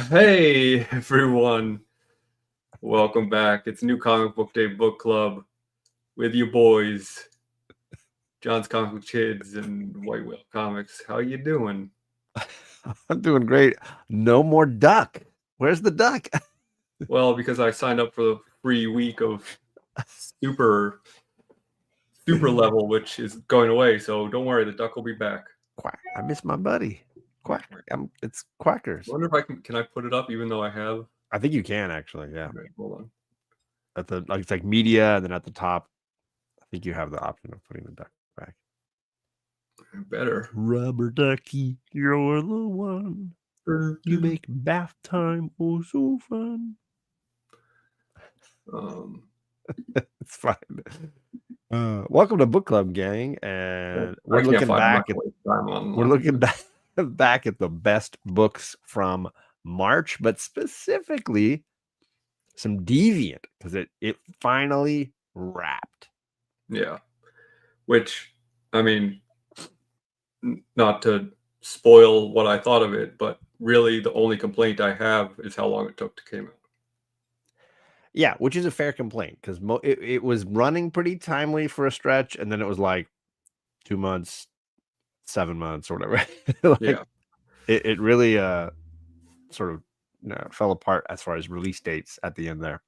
Hey everyone, welcome back. It's New Comic Book Day Book Club with you boys, John's Comic Book Kids and White Whale Comics. How you doing? I'm doing great. No more duck. Where's the duck? Well, because I signed up for the free week of super level, which is going away. So don't worry, the duck will be back. Quack. I miss my buddy. Quack. It's Quackers. I wonder if I can I put it up even though I have. I think you can actually. Yeah. Right, hold on. At the it's like media, and then at the top, I think you have the option of putting the duck back. Better. Rubber ducky, you're the one. You make bath time oh so fun. It's fine. Welcome to Book Club, gang, and we're looking back at back at the best books from March, but specifically some Deviant because it finally wrapped. Yeah, which I mean, not to spoil what I thought of it, but really the only complaint I have is how long it took to come out. Yeah, which is a fair complaint because it was running pretty timely for a stretch, and then it was like 2 months, 7 months, or whatever. Yeah, it really sort of fell apart as far as release dates at the end there.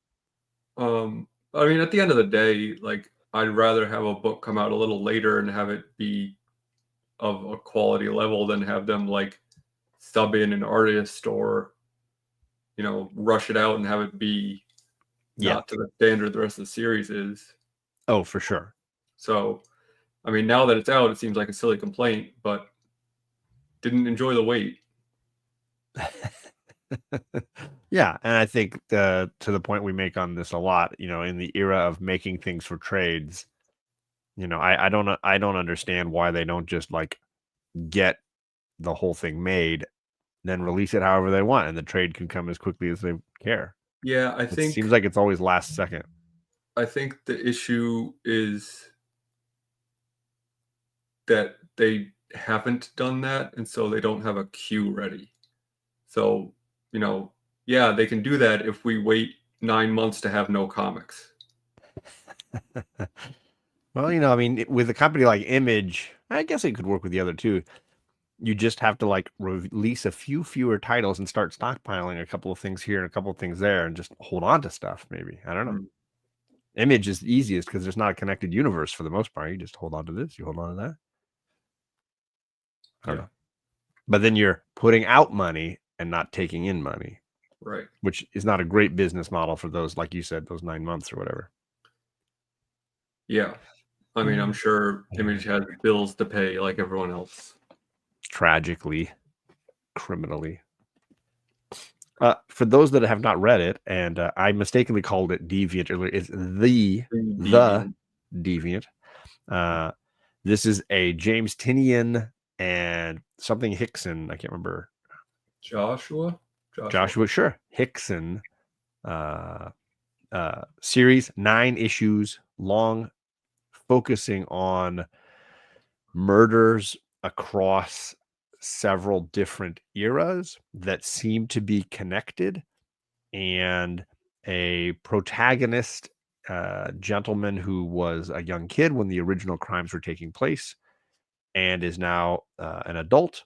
I mean, at the end of the day, like I'd rather have a book come out a little later and have it be of a quality level than have them like sub in an artist or rush it out and have it be not to the standard the rest of the series is. Oh, for sure. So, I mean, now that it's out, it seems like a silly complaint, but didn't enjoy the wait. Yeah, and I think to the point we make on this a lot, in the era of making things for trades, I don't understand why they don't just like get the whole thing made, then release it however they want, and the trade can come as quickly as they care. Yeah, It seems like it's always last second. I think the issue is that they haven't done that, and so they don't have a queue ready. So, yeah, they can do that if we wait 9 months to have no comics. Well, I mean, with a company like Image, I guess it could work with the other two. You just have to like release a few fewer titles and start stockpiling a couple of things here and a couple of things there and just hold on to stuff. Maybe, I don't know. Image is the easiest because there's not a connected universe for the most part. You just hold on to this, you hold on to that. I don't know. But then you're putting out money and not taking in money. Right. Which is not a great business model for those, like you said, those 9 months or whatever. Yeah. I mean, I'm sure Image has bills to pay like everyone else. Tragically, criminally. For those that have not read it, and I mistakenly called it Deviant earlier, it's the Deviant. This is a James Tynion and something Hickson. I can't remember. Joshua, sure. Hickson series, 9 issues long, focusing on murders across several different eras that seem to be connected, and a protagonist gentleman who was a young kid when the original crimes were taking place and is now an adult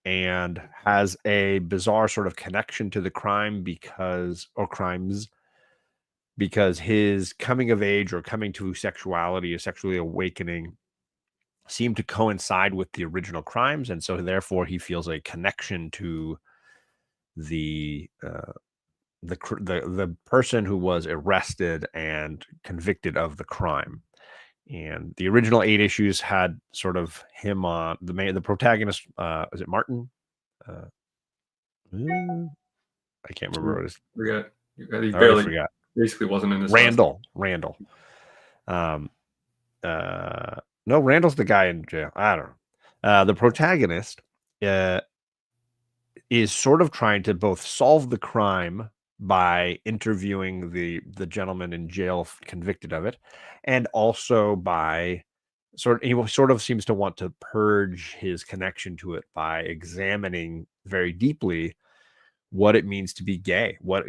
and has a bizarre sort of connection to the crime because his coming of age or coming to sexuality, a sexually awakening, seem to coincide with the original crimes, and so therefore he feels a connection to the person who was arrested and convicted of the crime. And the original 8 issues had sort of him on the protagonist. Is it Martin? I can't remember what it is. Forget. He barely forgot. Basically wasn't in this. Randall. No, Randall's the guy in jail. I don't know. The protagonist is sort of trying to both solve the crime by interviewing the gentleman in jail convicted of it, and also by he sort of seems to want to purge his connection to it by examining very deeply what it means to be gay, what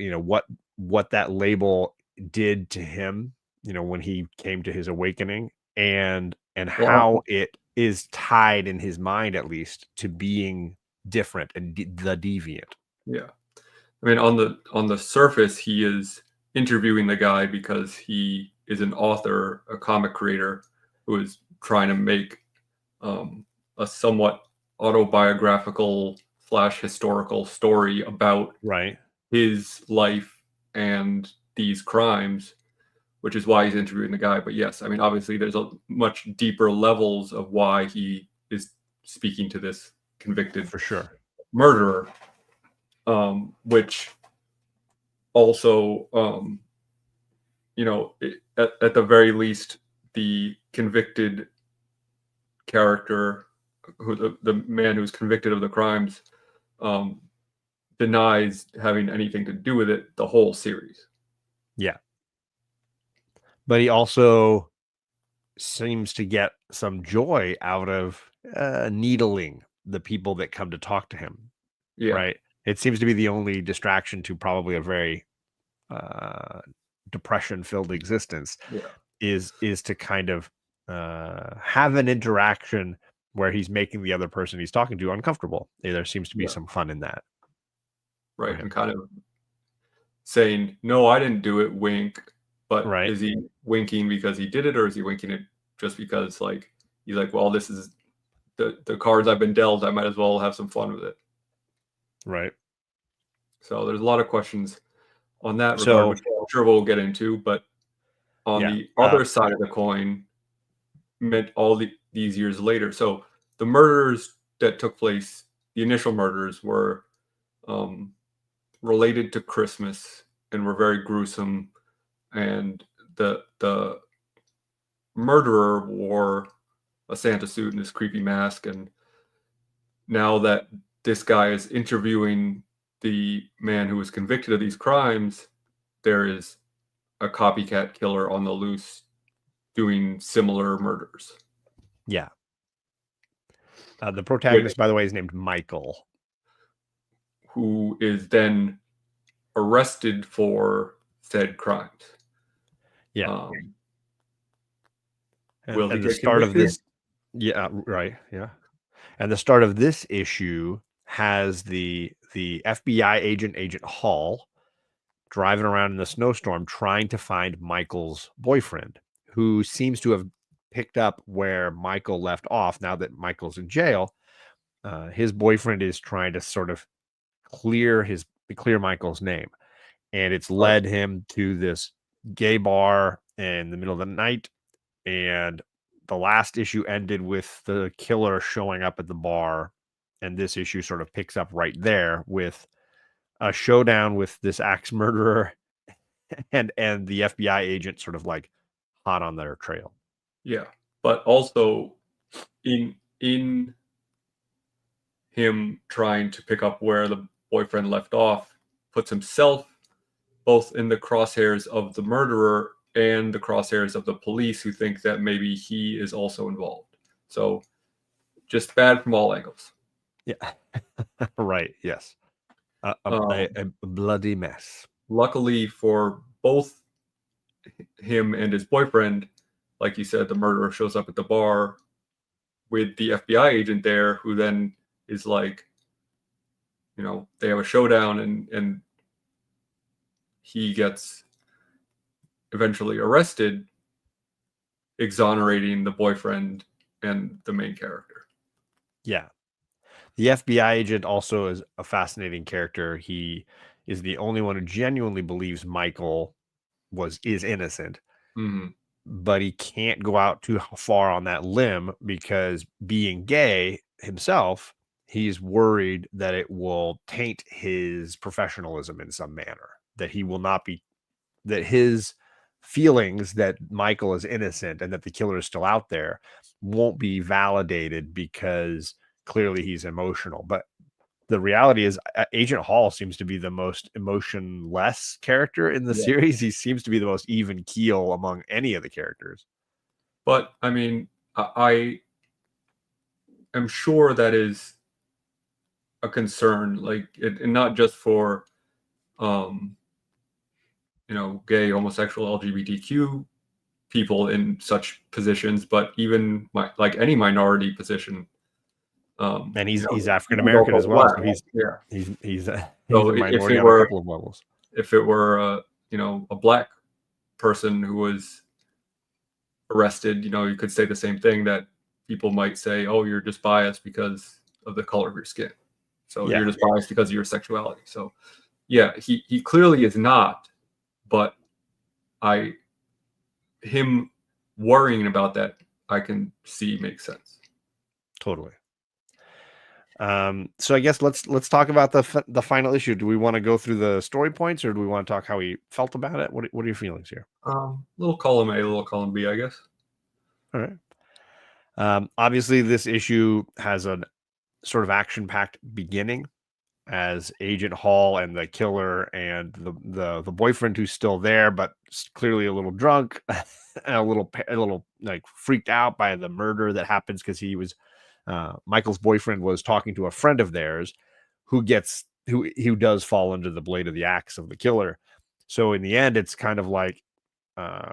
that label did to him, when he came to his awakening, and how Well, it is tied in his mind, at least, to being different and the deviant. yeah. I mean, on the surface, he is interviewing the guy because he is an author, a comic creator who is trying to make a somewhat autobiographical slash historical story about Right. his life and these crimes, which is why he's interviewing the guy. But yes, I mean, obviously, there's a much deeper levels of why he is speaking to this convicted For sure. murderer, which also, at the very least, the convicted character, who the man who's convicted of the crimes, um, denies having anything to do with it the whole series. Yeah. But he also seems to get some joy out of needling the people that come to talk to him. Yeah, Right. It seems to be the only distraction to probably a very uh, depression filled existence, yeah, is to kind of have an interaction where he's making the other person he's talking to uncomfortable. There seems to be yeah, some fun in that for right. And him. kind of saying, "No, I didn't do it," wink. But Right. is he winking because he did it, or is he winking it just because, like, he's like, "Well, this is the cards I've been dealt. I might as well have some fun with it." Right. So there's a lot of questions on that regard, So which I'm sure we'll get into. But on yeah. the other side of the coin, meant these years later. So the murders that took place, the initial murders, were um, related to Christmas and were very gruesome. And the murderer wore a Santa suit and this creepy mask. And now that this guy is interviewing the man who was convicted of these crimes, there is a copycat killer on the loose doing similar murders. Yeah. The Which, protagonist, by the way, is named Michael. who is then arrested for said crimes. Yeah. Um, And will he and the get start of convicted? this, yeah, right, yeah. And the start of this issue has the FBI agent Hall driving around in the snowstorm trying to find Michael's boyfriend, who seems to have picked up where Michael left off. Now that Michael's in jail, his boyfriend is trying to sort of clear Michael's name, and it's Right. led him to this gay bar in the middle of the night. And the last issue ended with the killer showing up at the bar, and this issue sort of picks up right there with a showdown with this axe murderer and the FBI agent sort of like hot on their trail. Yeah. But also in him trying to pick up where the boyfriend left off, puts himself both in the crosshairs of the murderer and the crosshairs of the police, who think that maybe he is also involved. So just bad from all angles. Yeah. Right. Yes. Um, A bloody mess. Luckily for both him and his boyfriend, like you said, the murderer shows up at the bar with the FBI agent there, who then is like, they have a showdown, and he gets eventually arrested, exonerating the boyfriend and the main character. Yeah. The FBI agent also is a fascinating character. He is the only one who genuinely believes Michael is innocent, Mm-hmm. but he can't go out too far on that limb because being gay himself, he's worried that it will taint his professionalism in some manner, that he will not be, that his feelings that Michael is innocent and that the killer is still out there won't be validated because clearly he's emotional. But the reality is, Agent Hall seems to be the most emotionless character in the Yeah. series. He seems to be the most even keel among any of the characters. But I mean, I am sure that is a concern, like and not just for gay, homosexual, LGBTQ people in such positions, but even like any minority position. And he's African And American also as well, black. so Yeah. he's a So minority on a couple of levels. if it were a black person who was arrested, you could say the same thing, that people might say, "Oh, you're just biased because of the color of your skin. So you're just biased because of your sexuality." So yeah, he clearly is not, but him worrying about that, I can see makes sense. Totally. So I guess let's talk about the final issue. Do we want to go through the story points, or do we want to talk how we felt about it? What are your feelings here? Little column A, little column B, I guess. All right. Obviously, this issue has a sort of action-packed beginning as Agent Hall and the killer and the boyfriend, who's still there but clearly a little drunk and a little like freaked out by the murder that happens, because he was Michael's boyfriend was talking to a friend of theirs who does fall under the blade of the axe of the killer. So in the end, it's kind of like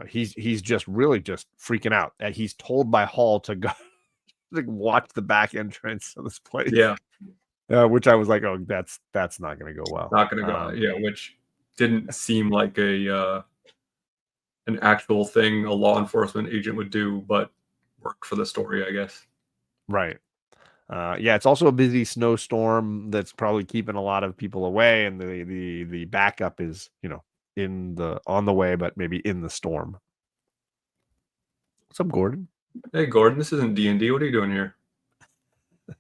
he's just really just freaking out. He's told by Hall to go to watch the back entrance of this place. Yeah. Which I was like, oh, that's not going to go well. Not going to go. Yeah, which didn't seem like an actual thing a law enforcement agent would do, but worked for the story, I guess. Right. Yeah, it's also a busy snowstorm that's probably keeping a lot of people away, and the backup is on the way, but maybe in the storm. What's up, Gordon? Hey, Gordon, this isn't D&D. What are you doing here?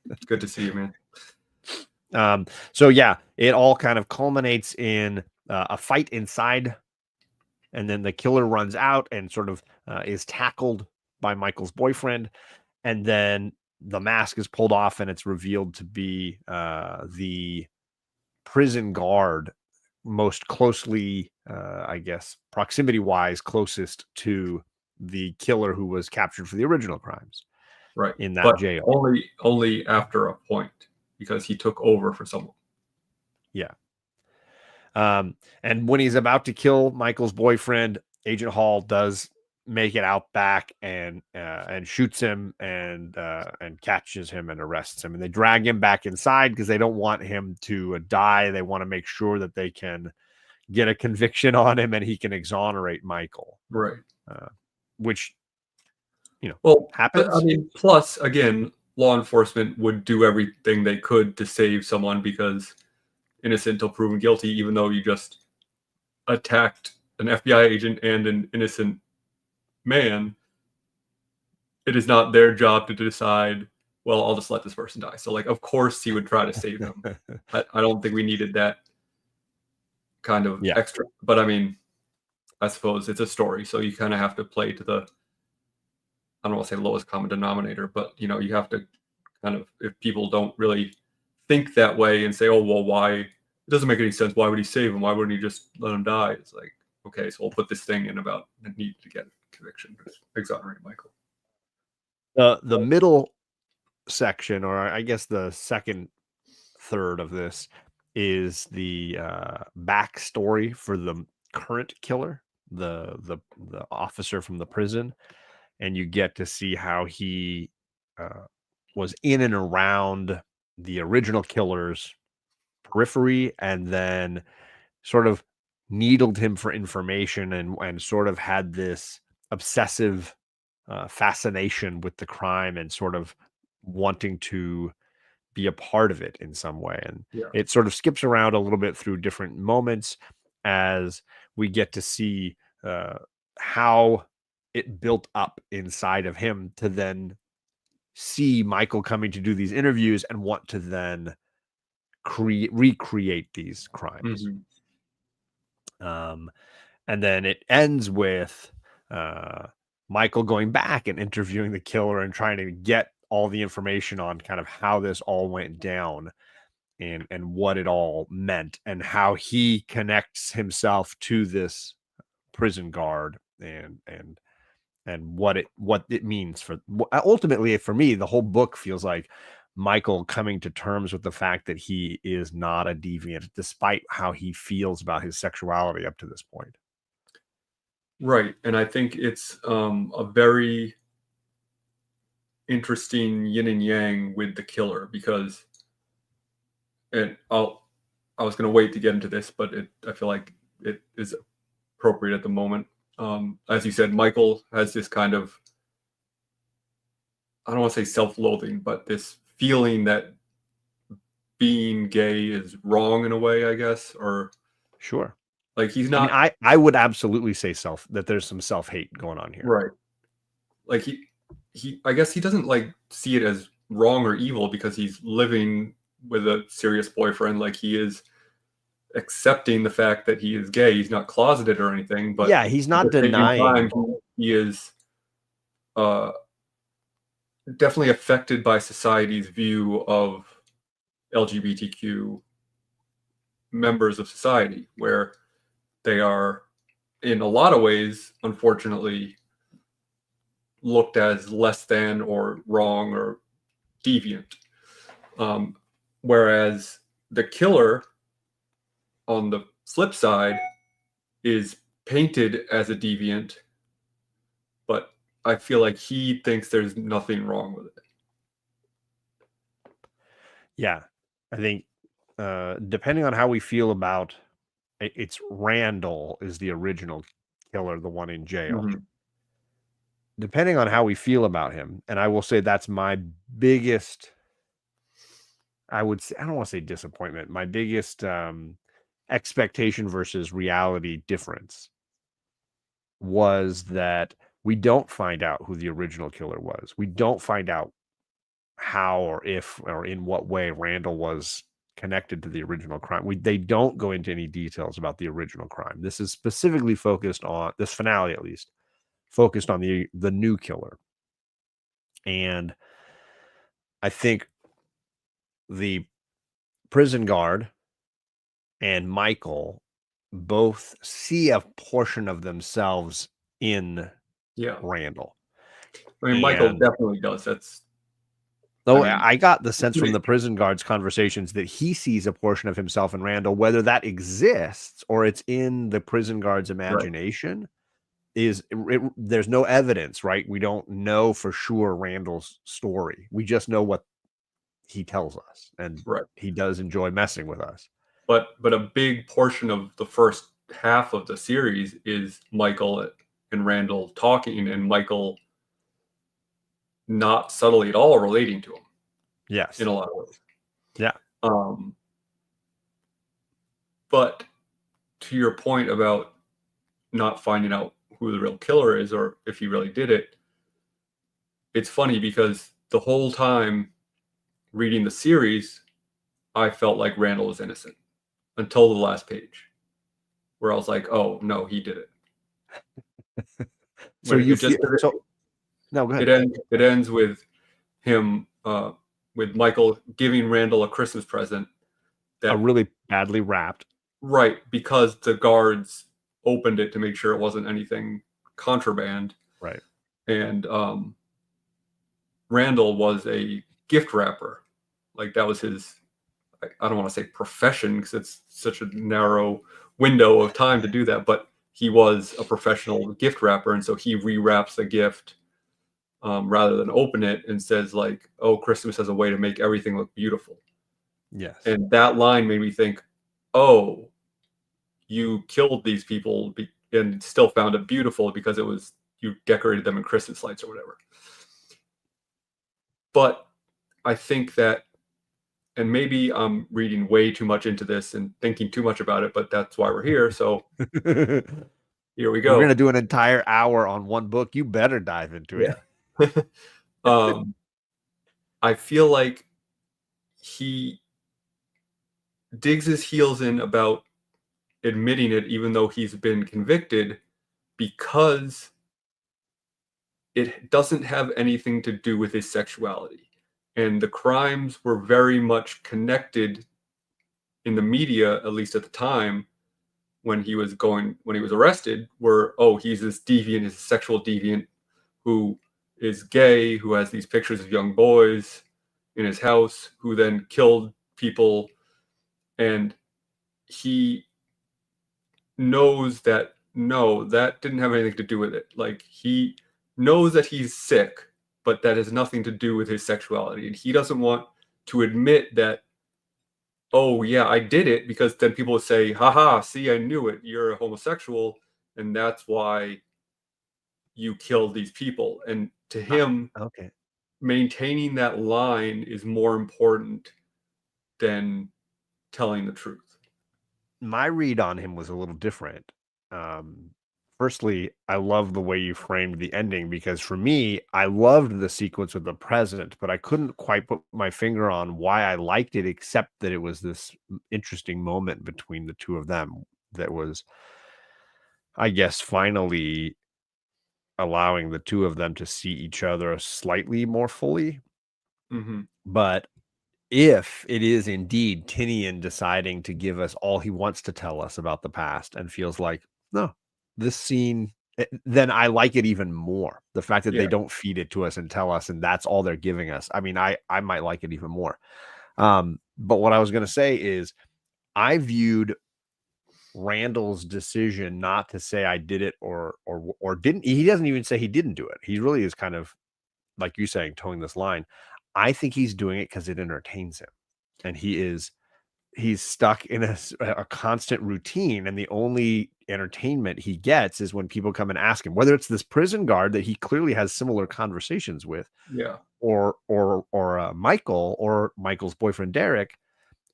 It's good to see you, man. So yeah, it all kind of culminates in a fight inside, and then the killer runs out and sort of is tackled by Michael's boyfriend, and then the mask is pulled off, and it's revealed to be the prison guard, most closely, I guess, proximity-wise, closest to the killer who was captured for the original crimes. Right. In that jail. Only after a point, because he took over for someone. Yeah. And when he's about to kill Michael's boyfriend, Agent Hall does make it out back and shoots him and catches him and arrests him. And they drag him back inside because they don't want him to die. They want to make sure that they can get a conviction on him and he can exonerate Michael. Right. Which, happens. I mean, plus, again, law enforcement would do everything they could to save someone, because innocent until proven guilty, even though you just attacked an FBI agent and an innocent man, it is not their job to decide, well, I'll just let this person die. So, like, of course he would try to save him. I don't think we needed that kind of extra. But, I mean, I suppose it's a story, so you kind of have to play to the, I don't want to say lowest common denominator, but, you have to kind of, if people don't really think that way and say, oh, well, why? It doesn't make any sense. Why would he save him? Why wouldn't he just let him die? It's like, okay, so we'll put this thing in about the need to get conviction, exonerate Michael. The middle section, or I guess the second third of this, is the backstory for the current killer, the officer from the prison, and you get to see how he was in and around the original killer's periphery, and then sort of needled him for information, and sort of had this obsessive fascination with the crime, and sort of wanting to be a part of it in some way. And it sort of skips around a little bit through different moments as we get to see how it built up inside of him to then see Michael coming to do these interviews and want to then recreate these crimes. And then it ends with Michael going back and interviewing the killer and trying to get all the information on kind of how this all went down and what it all meant, and how he connects himself to this prison guard and what it means for ultimately. For me, the whole book feels like Michael coming to terms with the fact that he is not a deviant, despite how he feels about his sexuality up to this point. Right. And I think it's a very interesting yin and yang with the killer, because and I was going to wait to get into this, but I feel like it is appropriate at the moment. As you said, Michael has this kind of, I don't want to say self-loathing, but this feeling that being gay is wrong in a way, I guess, or Sure. like he's I mean, not I would absolutely say that there's some self-hate going on here. right. Like I guess he doesn't like see it as wrong or evil because he's living with a serious boyfriend. Like he is accepting the fact that he is gay. He's not closeted or anything, but Yeah, he's at not the same denying. time, he is uh, definitely affected by society's view of LGBTQ members of society, where they are, in a lot of ways, unfortunately, looked as less than or wrong or deviant. Whereas the killer, on the flip side, is painted as a deviant, but I feel like he thinks there's nothing wrong with it. Yeah, I think depending on how we feel about it's Randall is the original killer, the one in jail. Mm-hmm. Depending on how we feel about him, and I will say that's my biggest, I would say, I don't want to say disappointment, my biggest expectation versus reality difference was that we don't find out who the original killer was. We don't find out how or if or in what way Randall was connected to the original crime. They don't go into any details about the original crime. This is specifically focused on this finale, at least focused on the new killer. And I think the prison guard and Michael both see a portion of themselves in Randall. I mean, Michael definitely does. I got the sense from the prison guard's conversations that he sees a portion of himself in Randall. Whether that exists or it's in the prison guard's imagination there's no evidence, right? We don't know for sure Randall's story. We just know what he tells us, and he does enjoy messing with us. But a big portion of the first half of the series is Michael and Randall talking, and Michael not subtly at all relating to him. Yes. In a lot of ways. Yeah. But to your point about not finding out who the real killer is or if he really did it, it's funny because the whole time reading the series, I felt like Randall was innocent until the last page, where I was like, "Oh no, he did it." So you feel no, go ahead. It ends with him, with Michael giving Randall a Christmas present that really badly wrapped, right? Because the guards opened it to make sure it wasn't anything contraband, right? And Randall was a gift wrapper, like that was his. I don't want to say profession because it's such a narrow window of time to do that, but he was a professional gift wrapper, and so he rewraps a gift rather than open it and says like, "Oh, Christmas has a way to make everything look beautiful." Yes. And that line made me think, "Oh, you killed these people and still found it beautiful because it was you decorated them in Christmas lights or whatever." But I think that, and maybe I'm reading way too much into this and thinking too much about it, but that's why we're here. So here we go. We're going to do an entire hour on one book. You better dive into it. I feel like he digs his heels in about admitting it, even though he's been convicted, because it doesn't have anything to do with his sexuality. And the crimes were very much connected in the media, at least at the time, when he was arrested, were, oh, he's this deviant, he's a sexual deviant who is gay, who has these pictures of young boys, in his house who then killed people, and he knows that no, that didn't have anything to do with it. Like, he knows that he's sick, but that has nothing to do with his sexuality. And he doesn't want to admit that, oh, yeah, I did it, because then people would say, haha, see, I knew it. You're a homosexual, and that's why you killed these people. And to him, Okay. maintaining that line is more important than telling the truth. My read on him was a little different. Firstly, I love the way you framed the ending, because for me, I loved the sequence with the president, but I couldn't quite put my finger on why I liked it, except that it was this interesting moment between the two of them that was, I guess, finally allowing the two of them to see each other slightly more fully. Mm-hmm. But if it is indeed Tinian deciding to give us all he wants to tell us about the past and feels like, no, this scene, then I like it even more. The fact that Yeah. they don't feed it to us and tell us, and that's all they're giving us. I mean, I might like it even more. But what I was going to say is, I viewed Randall's decision not to say I did it or didn't. He doesn't even say he didn't do it. He really is kind of, like you saying, towing this line. I think he's doing it because it entertains him, and he's stuck in a constant routine, and the only entertainment he gets is when people come and ask him, whether it's this prison guard that he clearly has similar conversations with, Yeah. or Michael, or Michael's boyfriend Derek,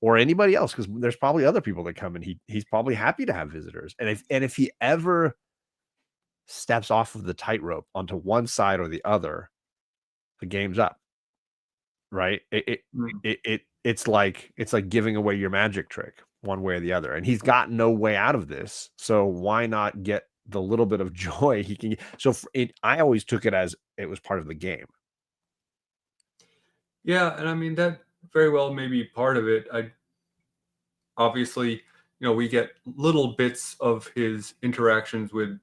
or anybody else, because there's probably other people that come, and he's probably happy to have visitors. And if he ever steps off of the tightrope onto one side or the other, the game's up. Right? Mm. It's like giving away your magic trick one way or the other. And he's got no way out of this. So why not get the little bit of joy he can get? So I always took it as it was part of the game. Yeah, and I mean, that very well may be part of it. I obviously, we get little bits of his interactions with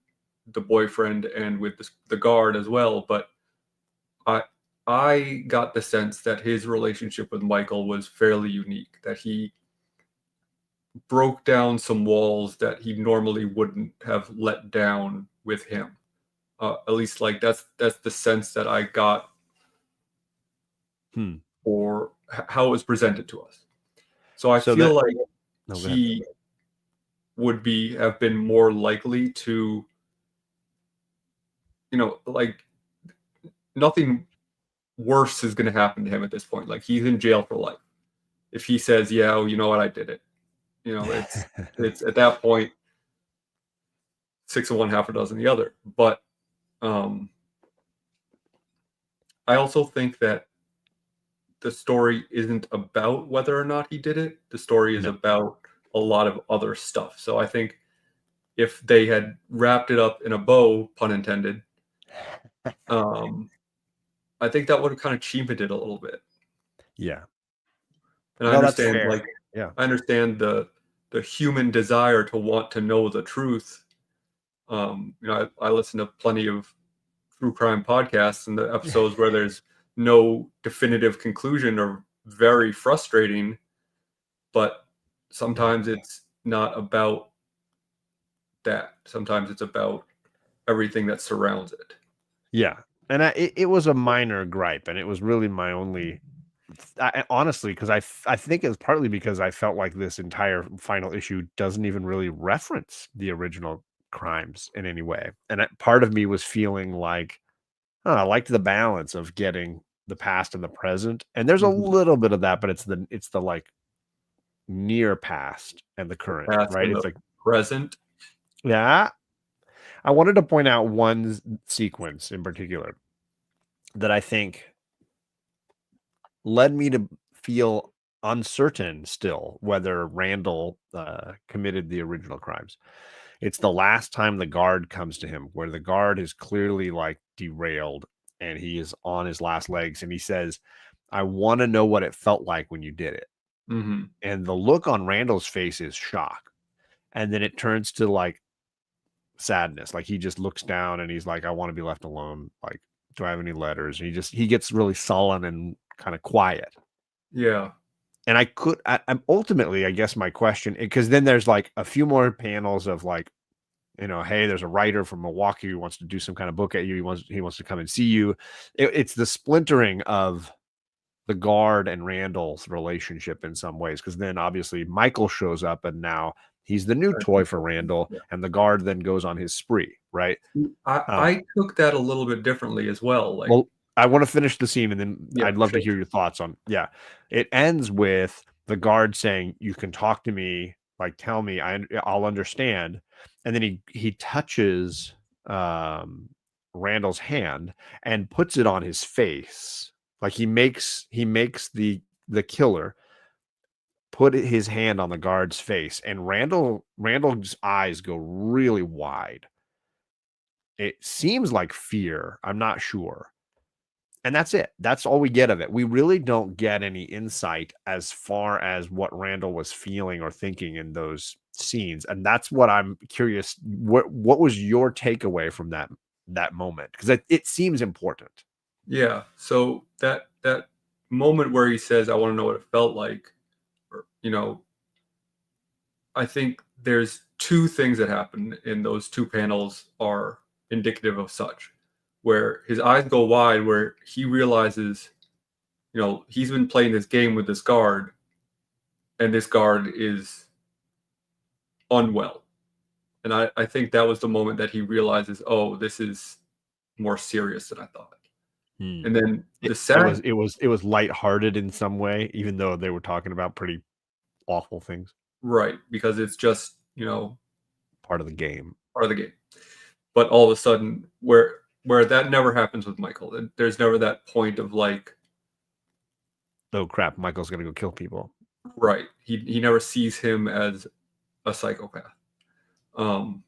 the boyfriend and with the guard as well, but I I got the sense that his relationship with Michael was fairly unique, that he broke down some walls that he normally wouldn't have let down with him. At least, like, that's the sense that I got, or how it was presented to us. So I So feel that like no, go ahead. he would have been more likely to, like, nothing worse is going to happen to him at this point. Like, he's in jail for life. If he says, "Yeah, well, you know what, I did it," it's at that point, six of one, half a dozen the other. But I also think that the story isn't about whether or not he did it. The story is No. about a lot of other stuff. So I think if they had wrapped it up in a bow, pun intended, I think that would have kind of cheapened it a little bit. Yeah. And I No, that's understand, fair. like, Yeah. I understand the human desire to want to know the truth. I listen to plenty of true crime podcasts, and the episodes where there's no definitive conclusion are very frustrating. But sometimes it's not about that. Sometimes it's about everything that surrounds it. Yeah. And it was a minor gripe, and it was really my only, honestly, because I think it's partly because I felt like this entire final issue doesn't even really reference the original crimes in any way. And part of me was feeling like, oh, I liked the balance of getting the past and the present. And there's a Mhm. little bit of that, but it's the like near past and the current, Past right? and the It's like, present. yeah. I wanted to point out one sequence in particular that I think led me to feel uncertain still whether Randall committed the original crimes. It's the last time the guard comes to him, where the guard is clearly like derailed and he is on his last legs, and he says, "I want to know what it felt like when you did it." Mm-hmm. And the look on Randall's face is shock, and then it turns to like sadness. Like, he just looks down and he's like, "I want to be left alone. Like, do I have any letters?" And he gets really sullen and kind of quiet. Yeah. And I'm ultimately, I guess my question, because then there's like a few more panels of like, hey, there's a writer from Milwaukee who wants to do some kind of book at you. He wants to come and see you. It's the splintering of the guard and Randall's relationship in some ways, because then obviously Michael shows up and now he's the new toy for Randall, Yeah. and the guard then goes on his spree, right? I took that a little bit differently as well. Like, Well, I want to finish the scene and then yeah, I'd love to sure. hear your thoughts on. Yeah. It ends with the guard saying, "You can talk to me, like tell me, I'll understand." And then he touches Randall's hand and puts it on his face. Like he makes the killer put his hand on the guard's face, and Randall's eyes go really wide. It seems like fear. I'm not sure. And that's it. That's all we get of it. We really don't get any insight as far as what Randall was feeling or thinking in those scenes. And that's what I'm curious. What was your takeaway from that moment? Because it seems important. Yeah. So that moment where he says, "I want to know what it felt like," or, I think there's two things that happen in those two panels are indicative of such, where his eyes go wide, where he realizes, he's been playing this game with this guard, and this guard is unwell. And I think that was the moment that he realizes, oh, this is more serious than I thought. Hmm. And then It, the it sad, was it was it was lighthearted in some way, even though they were talking about pretty awful things. right, because it's just, Part of the game. part of the game. But all of a sudden, where that never happens with Michael, there's never that point of like, Oh crap! Michael's gonna go kill people. right, he never sees him as a psychopath. Um,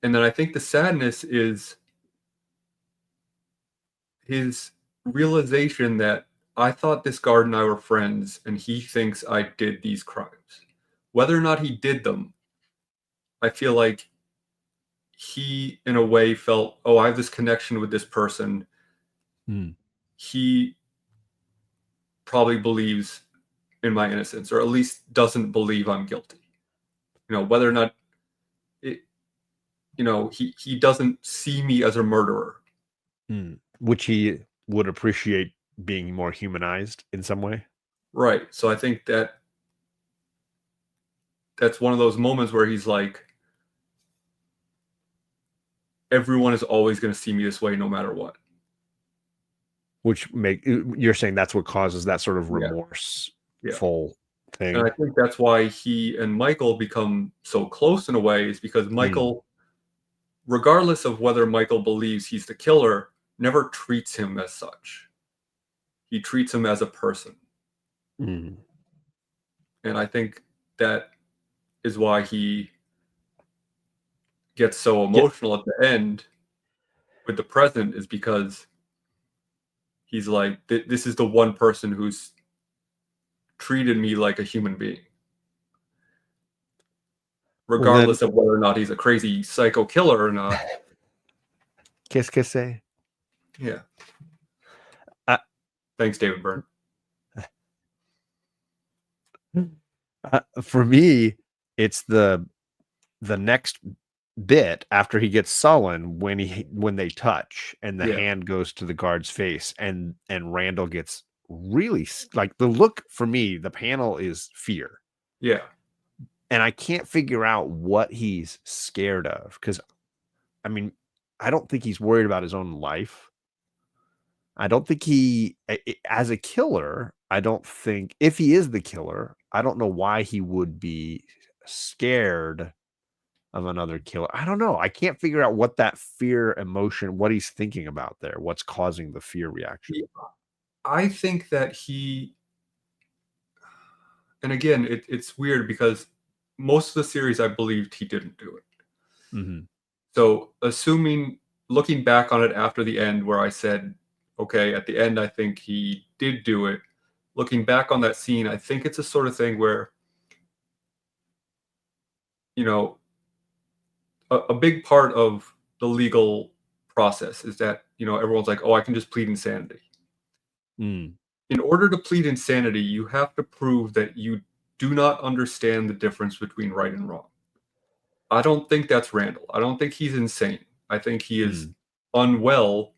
and then I think the sadness is his realization that I thought this guard and I were friends, and he thinks I did these crimes. Whether or not he did them, I feel like he, in a way, felt, oh, I have this connection with this person. Hmm. He probably believes in my innocence, or at least doesn't believe I'm guilty. Whether or not it, he doesn't see me as a murderer. Which he would appreciate being more humanized in some way. Right. So I think that's one of those moments where he's like, everyone is always going to see me this way no matter what. Which you're saying that's what causes that sort of Yeah. remorseful thing. And I think that's why he and Michael become so close in a way, is because Michael, regardless of whether Michael believes he's the killer, never treats him as such. He treats him as a person. Mm. And I think that is why he gets so Yeah. emotional at the end with the present, is because he's like, this is the one person who's treated me like a human being, Well, then, regardless of whether or not he's a crazy psycho killer or not. kiss, kiss, say. Yeah. Uh, Thanks, David Byrne. For me, it's the next bit after he gets sullen when they touch and the Yeah. hand goes to the guard's face and Randall gets really like the look for me. The panel is fear. Yeah. And I can't figure out what he's scared of, because I mean, I don't think he's worried about his own life. I don't think as a killer, I don't think, if he is the killer, I don't know why he would be scared of another killer. I don't know. I can't figure out what that fear emotion, what he's thinking about there, what's causing the fear reaction. I think that and again, it's weird because most of the series I believed he didn't do it. Mm-hmm. So looking back on it after the end, where I said, okay, at the end, I think he did do it. Looking back on that scene, I think it's a sort of thing where, you know, a big part of the legal process is that, everyone's like, oh, I can just plead insanity. Mm. in order to plead insanity, you have to prove that you do not understand the difference between right and wrong. I don't think that's Randall. I don't think he's insane. I think he is unwell,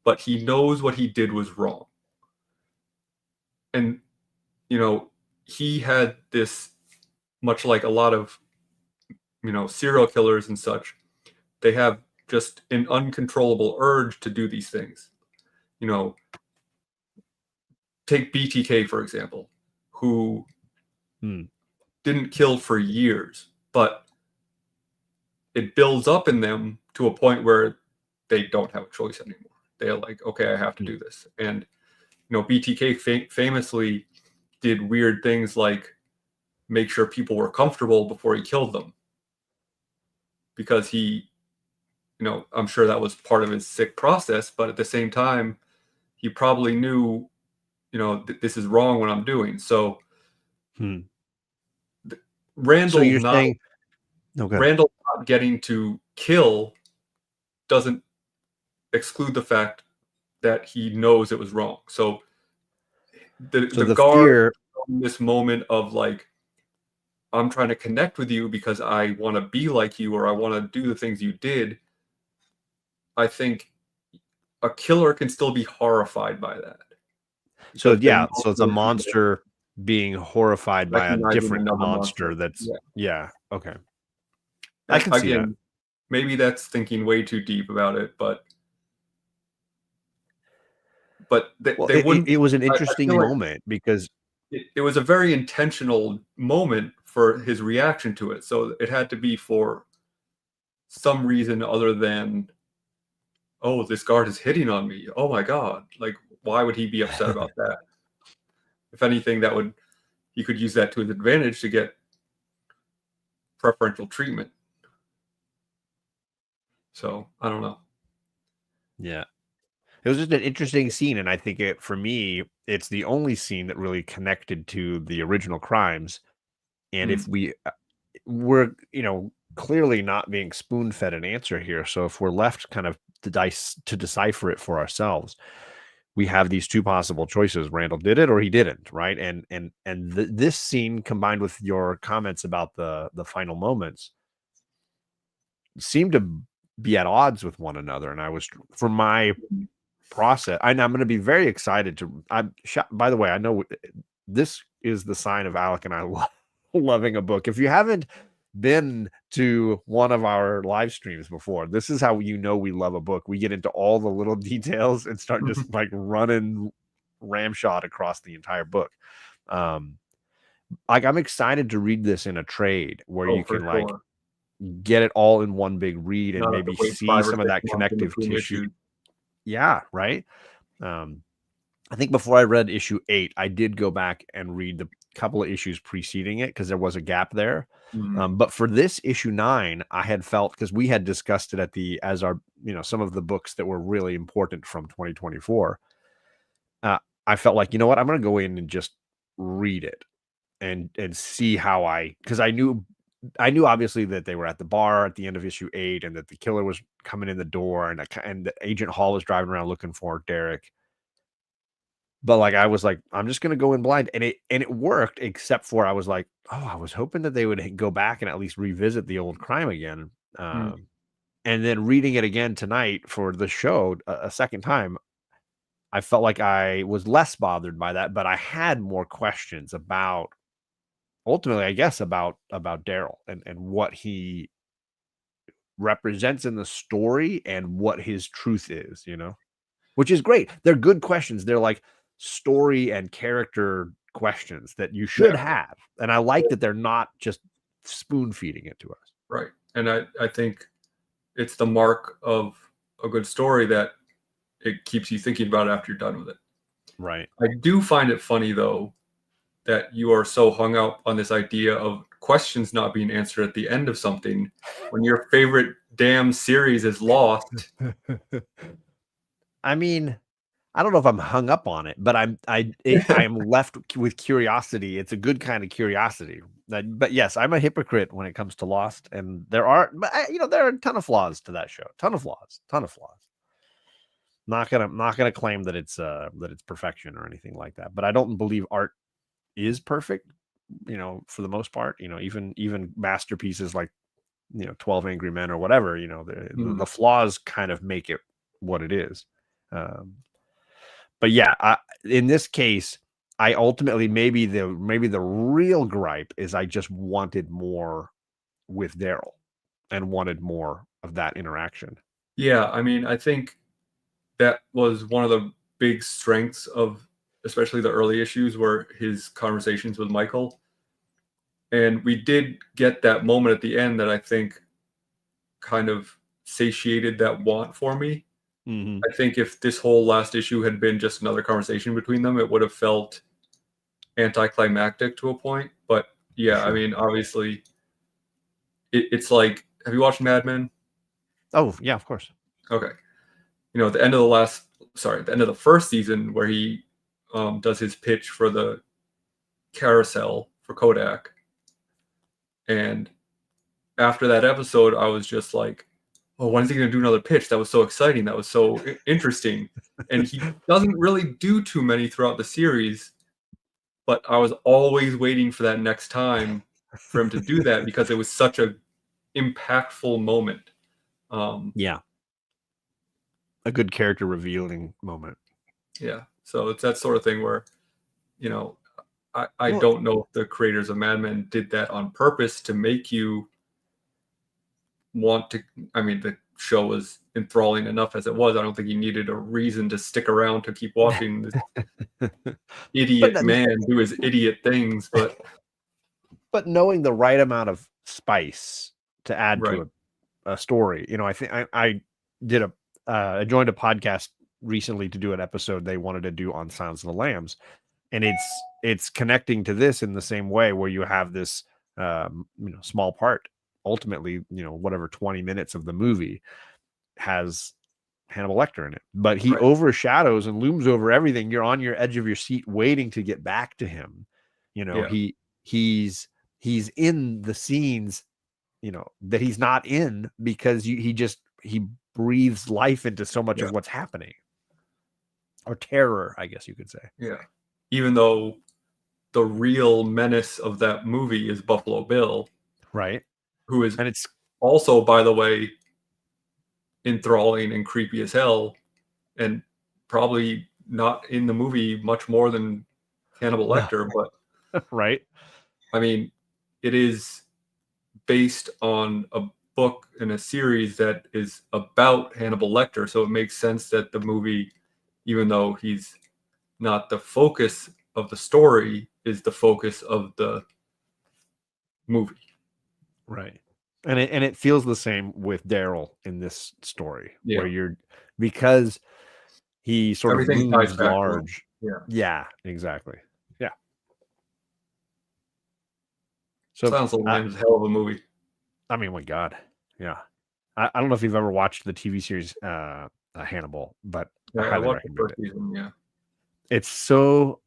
but he knows what he did was wrong. And, you know, he had this, much like a lot of, serial killers and such, they have just an uncontrollable urge to do these things. Take BTK, for example, who didn't kill for years, but it builds up in them to a point where they don't have a choice anymore. They're like, okay, I have to do this. And, BTK famously did weird things like make sure people were comfortable before he killed them. Because he, I'm sure that was part of his sick process, but at the same time, he probably knew, this is wrong what I'm doing. So Randall, so you're saying, Randall not getting to kill doesn't exclude the fact that he knows it was wrong. So the guard fear, in this moment of like, I'm trying to connect with you because I want to be like you, or I want to do the things you did. I think a killer can still be horrified by that. So yeah, so it's a monster being horrified by a different monster. That's okay. I can see that. Maybe that's thinking way too deep about it, but they wouldn't. It was an interesting moment because it was a very intentional moment for his reaction to it. So it had to be for some reason other than, oh, this guard is hitting on me. Oh my God. Like, why would he be upset about that? If anything, he could use that to his advantage to get preferential treatment. So I don't know. Yeah. It was just an interesting scene. And I think for me, it's the only scene that really connected to the original crimes. And if we're, clearly not being spoon-fed an answer here. So if we're left kind of to decipher it for ourselves, we have these two possible choices. Randall did it or he didn't, right? And this scene combined with your comments about the final moments seemed to be at odds with one another. And I was, for my process, I'm going to be very excited by the way, I know this is the sign of Alec and I loving a book. If you haven't been to one of our live streams before, this is how we love a book. We get into all the little details and start just like running ramshot across the entire book. Like I'm excited to read this in a trade where you can like get it all in one big read and maybe see some of that connective tissue. Yeah, right. I think before I read issue 8, I did go back and read the couple of issues preceding it because there was a gap there. But for this issue 9, I had felt, because we had discussed it as our, some of the books that were really important from 2024. I felt like, you know what, I'm going to go in and just read it and see how because I knew obviously that they were at the bar at the end of issue 8 and that the killer was coming in the door and Agent Hall was driving around looking for Derek. But like, I was like, I'm just going to go in blind. And it worked, except for I was like, oh, I was hoping that they would go back and at least revisit the old crime again. And then reading it again tonight for the show a second time, I felt like I was less bothered by that, but I had more questions about, ultimately, I guess, about Daryl and what he represents in the story and what his truth is, which is great. They're good questions. They're like story and character questions that you should have. And I like that they're not just spoon feeding it to us. Right. And I think it's the mark of a good story that it keeps you thinking about it after you're done with it. Right. I do find it funny, though, that you are so hung up on this idea of questions not being answered at the end of something when your favorite damn series is Lost. I mean, I don't know if I'm hung up on it, but I am left with curiosity. It's a good kind of curiosity. But yes, I'm a hypocrite when it comes to Lost, and there are a ton of flaws to that show. Ton of flaws. Not gonna claim that it's perfection or anything like that. But I don't believe art is perfect, for the most part. Even masterpieces like 12 Angry Men or whatever, the flaws kind of make it what it is. But yeah, in this case, I ultimately maybe the real gripe is I just wanted more with Daryl and wanted more of that interaction. Yeah, I mean, I think that was one of the big strengths of especially the early issues were his conversations with Michael. And we did get that moment at the end that I think kind of satiated that want for me. Mm-hmm. I think if this whole last issue had been just another conversation between them, it would have felt anticlimactic to a point. But yeah, Sure. I mean, obviously, it's like, have you watched Mad Men? Oh yeah, of course. Okay, at the end of the end of the first season, where he does his pitch for the carousel for Kodak, and after that episode, I was just like, oh, when is he going to do another pitch? That was so exciting. That was so interesting. And he doesn't really do too many throughout the series, but I was always waiting for that next time for him to do that because it was such a impactful moment. Yeah. A good character revealing moment. Yeah. So it's that sort of thing where, I don't know if the creators of Mad Men did that on purpose to make you want to. I mean, the show was enthralling enough as it was. I don't think you needed a reason to stick around to keep watching this idiot man do his idiot things. But knowing the right amount of spice to add right. to a story, I think I did I joined a podcast recently to do an episode they wanted to do on Silence of the Lambs, and it's connecting to this in the same way where you have this small part, ultimately, whatever 20 minutes of the movie has Hannibal Lecter in it, but he overshadows and looms over everything. You're on your edge of your seat waiting to get back to him. Yeah. He's in the scenes that he's not in because he breathes life into so much of what's happening, or terror, I guess you could say. Yeah. Even though the real menace of that movie is Buffalo Bill, right? Who is, and it's also, by the way, enthralling and creepy as hell, and probably not in the movie much more than Hannibal Lecter, but right. I mean, it is based on a book and a series that is about Hannibal Lecter, so it makes sense that the movie, even though he's not the focus of the story, is the focus of the movie. Right. And it feels the same with Daryl in this story, where because he sort of looms large. Yeah, exactly. Yeah. So Silence of the Lambs is a hell of a movie. I mean, my God. Yeah. I don't know if you've ever watched the TV series Hannibal, but I highly recommend it. Season, yeah. It's so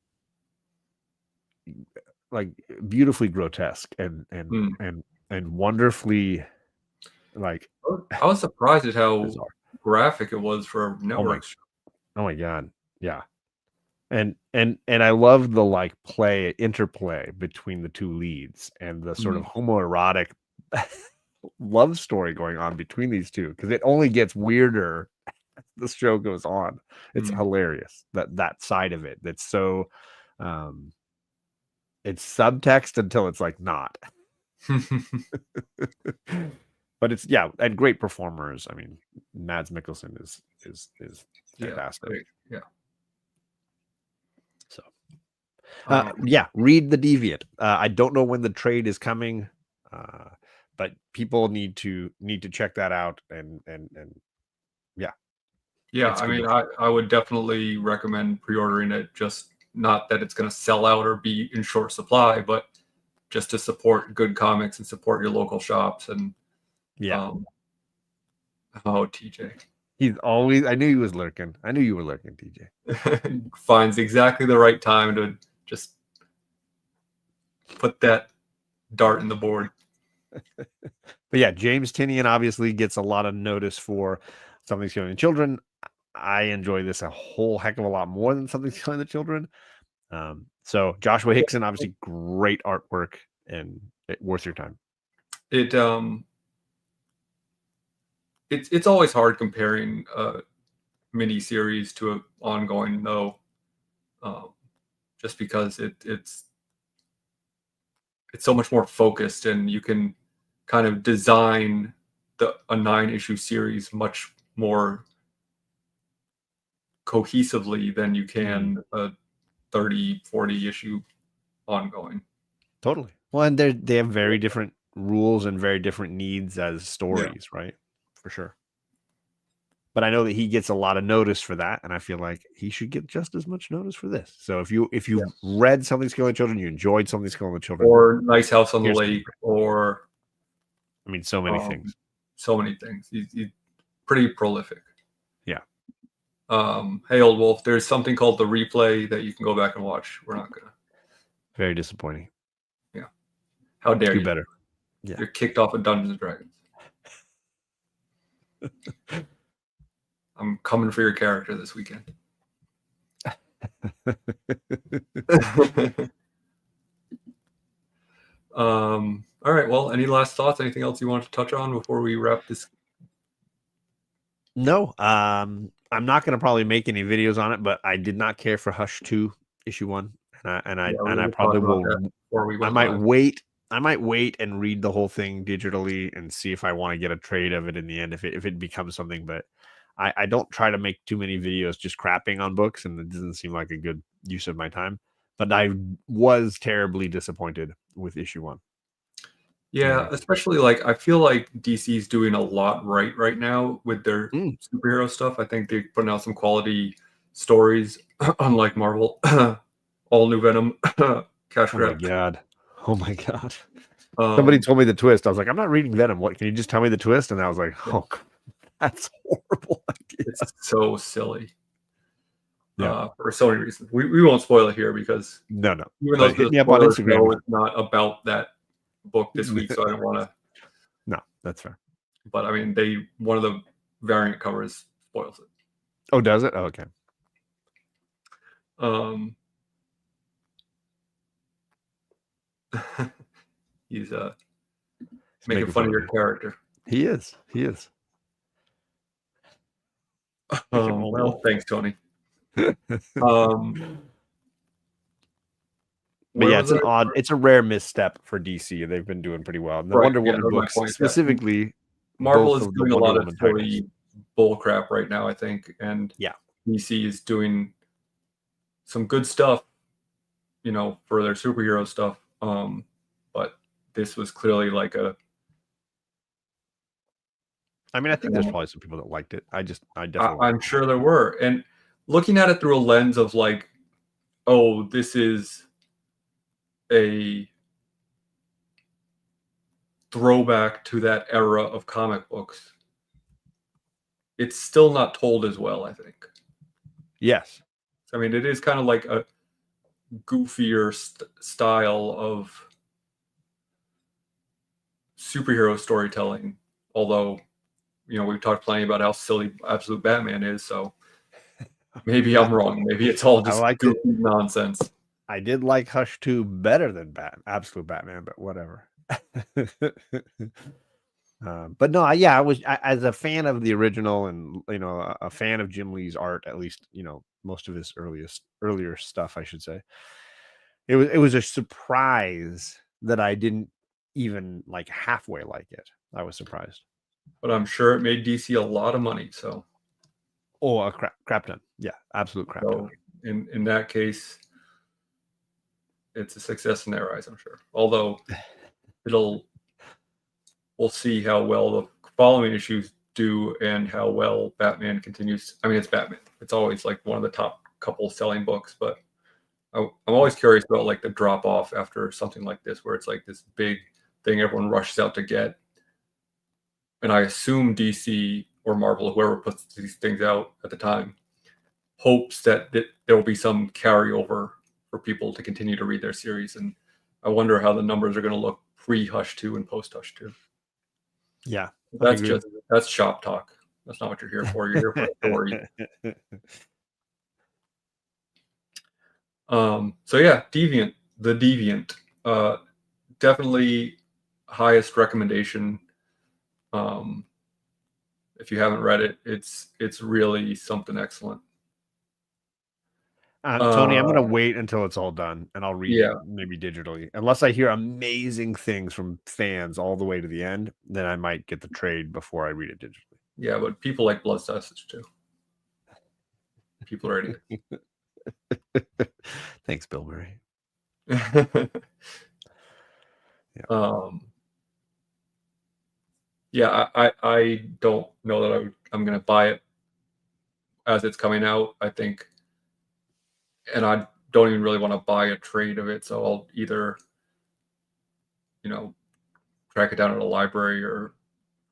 like beautifully grotesque and wonderfully like. I was surprised at how graphic it was for a network show. Oh my God. Yeah. And I love the interplay between the two leads and the sort of homoerotic love story going on between these two, because it only gets weirder as the show goes on. It's hilarious that side of it. That's so it's subtext until it's like not. But it's and great performers. I mean, Mads Mikkelsen is fantastic. Yeah. So read the Deviant. I don't know when the trade is coming, but people need to check that out and I mean, I would definitely recommend pre-ordering it. Just not that it's going to sell out or be in short supply, but just to support good comics and support your local shops. And TJ, he's always. I knew he was lurking. I knew you were lurking, TJ. Finds exactly the right time to just put that dart in the board. But yeah, James Tinian obviously gets a lot of notice for Something's Killing Children. I enjoy this a whole heck of a lot more than Something's Killing the Children. So Joshua Hickson, obviously great artwork and worth your time. It's always hard comparing a mini series to an ongoing, though, just because it's so much more focused, and you can kind of design a 9-issue series much more cohesively than you can a 30-40 issue ongoing. Totally. Well, and they have very different rules and very different needs as stories, right? For sure. But I know that he gets a lot of notice for that, and I feel like he should get just as much notice for this. So if you read Something's Killing the Children, you enjoyed Something's Killing the Children, or Nice House on the Lake, or I mean, so many things. So many things. He's pretty prolific. Yeah. Hey, Old Wolf, there's something called The Replay that you can go back and watch. We're not gonna. Very disappointing. Yeah. How dare you? Do better. Yeah. You're kicked off of Dungeons and Dragons. I'm coming for your character this weekend. All right. Well, any last thoughts? Anything else you want to touch on before we wrap this? No. I'm not going to probably make any videos on it, but I did not care for Hush 2 issue 1, and I probably will. I might wait and read the whole thing digitally and see if I want to get a trade of it in the end if it becomes something. But I don't try to make too many videos just crapping on books, and it doesn't seem like a good use of my time. But I was terribly disappointed with issue 1. Yeah, especially I feel like DC's doing a lot right now with their superhero stuff. I think they're putting out some quality stories, unlike Marvel. All new Venom, cash grab. Oh my god! Somebody told me the twist. I was like, I'm not reading Venom. What? Can you just tell me the twist? And I was like, oh, that's horrible idea. It's so silly. Yeah, for so many reasons. We won't spoil it here because no. Even though hit me up on Instagram. It's not about that book this week, so I don't want to. No, that's fair. But I mean, one of the variant covers spoils it. Oh, does it? Oh, okay. He's making fun of your character. He is. Well, thanks, Tony. But yeah, it's a rare misstep for DC. They've been doing pretty well. The Wonder Woman books, specifically, Marvel is doing a lot of silly bull crap right now, I think, and DC is doing some good stuff, for their superhero stuff. But this was clearly I mean, I think there's probably some people that liked it. I definitely. I'm sure there were, and looking at it through a lens of oh, this is a throwback to that era of comic books. It's still not told as well, I think. Yes. I mean, it is kind of like a goofier style of superhero storytelling, although, we've talked plenty about how silly Absolute Batman is, so maybe I'm wrong. Maybe it's all just goofy nonsense. I did like Hush 2 better than Absolute Batman, but whatever. But no, I was as a fan of the original, and a fan of Jim Lee's art, at least most of his earlier stuff, I should say. It was a surprise that I didn't even halfway like it. I was surprised, but I'm sure it made DC a lot of money. So, a crap ton, yeah, absolute crap ton. In that case, it's a success in their eyes, I'm sure. Although we'll see how well the following issues do and how well Batman continues. I mean, it's Batman. It's always one of the top couple selling books, but I'm always curious about the drop off after something like this, where it's this big thing everyone rushes out to get. And I assume DC or Marvel, whoever puts these things out at the time, hopes that there will be some carryover for people to continue to read their series. And I wonder how the numbers are going to look pre-Hush 2 and post-Hush 2. Yeah. That's shop talk. That's not what you're here for. You're here for a story. So yeah, Deviant, the Deviant, definitely highest recommendation. If you haven't read it, it's really something excellent. Tony, I'm gonna wait until it's all done, and I'll read it Yeah, maybe digitally. Unless I hear amazing things from fans all the way to the end, then I might get the trade before I read it digitally. yeah, but people like Blood Sausage too. People are idiots. Thanks, Bill Murray. Yeah, I don't know that I'm gonna buy it as it's coming out. I think, and I don't even really want to buy a trade of it. So I'll either, track it down at a library or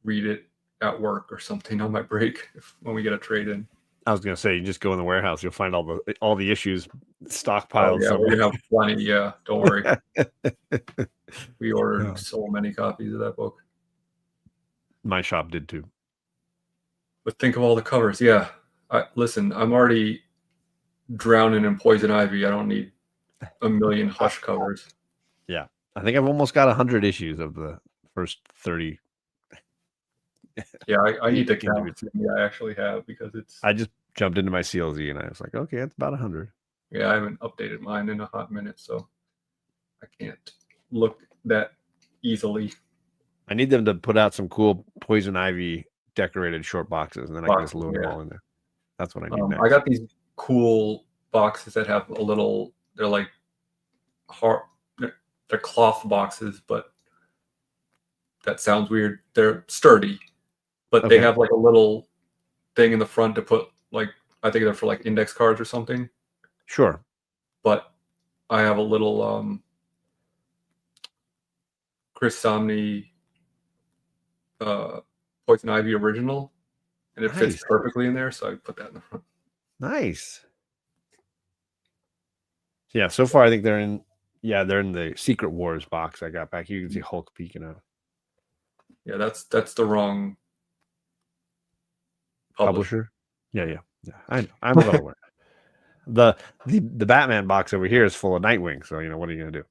read it at work or something on my break when we get a trade in. I was gonna say, you just go in the warehouse, you'll find all the issues stockpiled. Oh yeah, somewhere. we're gonna have plenty. Yeah, don't worry. We ordered so many copies of that book. My shop did too. But think of all the covers. Yeah, listen, I'm already drowning in poison ivy. I don't need a million Hush covers. Yeah, I think I've almost got 100 issues of the first 30. Yeah, I need to count. Yeah, I actually have because I just jumped into my CLZ and I was like, okay, it's about 100. Yeah, I haven't updated mine in a hot minute, so I can't look that easily. I need them to put out some cool poison ivy decorated short boxes, and then I can just load them all in there. That's what I need next. I got these cool boxes that have a little. They're like hard. They're cloth boxes, but that sounds weird. They're sturdy, but they have like a little thing in the front to put like, I think they're for like index cards or something. Sure. But I have a little Chris Somney Poison Ivy original, and it fits perfectly in there, so I put that in the front. Nice. Yeah, so far I think they're in the Secret Wars box I got back. You can see Hulk peeking out. Yeah, that's the wrong publisher. Yeah. I'm well aware. The Batman box over here is full of Nightwing, so what are you gonna do?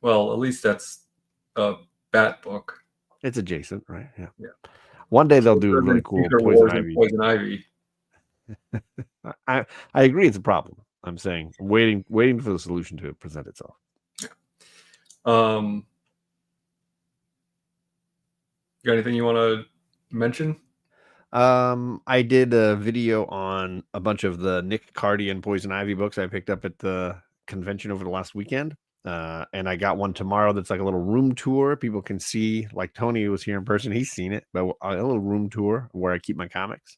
Well, at least that's a Bat book. It's adjacent, right? Yeah. One day they'll do really cool Poison Ivy. I agree it's a problem. I'm saying waiting for the solution to present itself. Yeah. You got anything you want to mention? I did a video on a bunch of the Nick Cardian Poison Ivy books I picked up at the convention over the last weekend. And I got one tomorrow that's like a little room tour. People can see, like Tony was here in person. He's seen it, but a little room tour where I keep my comics.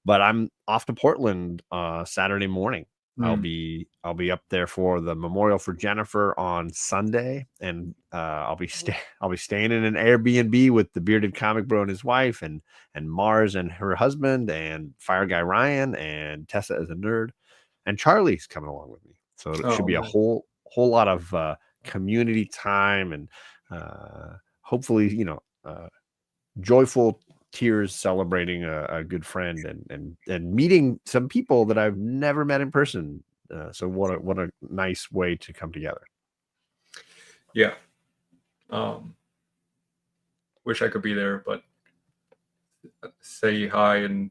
But I'm off to Portland Saturday morning. I'll be up there for the memorial for Jennifer on Sunday, and I'll be staying in an Airbnb with the bearded comic bro and his wife, and Mars and her husband, and Fire Guy Ryan, and Tessa as a nerd, and Charlie's coming along with me. So it should be a whole lot of community time, and hopefully joyful tears celebrating a good friend and meeting some people that I've never met in person. So what a nice way to come together. Yeah. Wish I could be there, but say hi and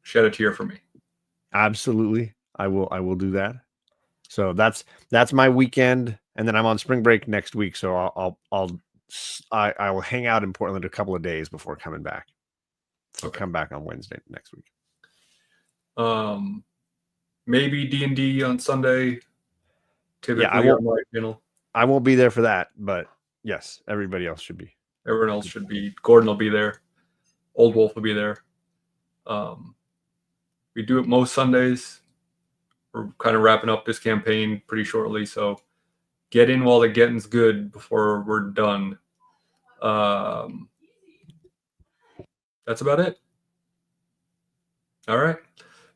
shed a tear for me. Absolutely. I will do that. So that's my weekend, and then I'm on spring break next week. So I will hang out in Portland a couple of days before coming back. So come back on Wednesday next week. Maybe D&D on Sunday. Typically, on my channel. I won't be there for that, but yes, everybody else should be. Everyone else should be. Gordon will be there. Old Wolf will be there. We do it most Sundays. We're kind of wrapping up this campaign pretty shortly, so get in while the getting's good before we're done. That's about it. All right.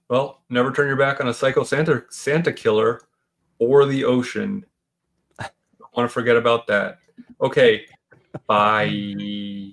Well, never turn your back on a psycho Santa killer or the ocean. Don't want to forget about that. Okay. Bye.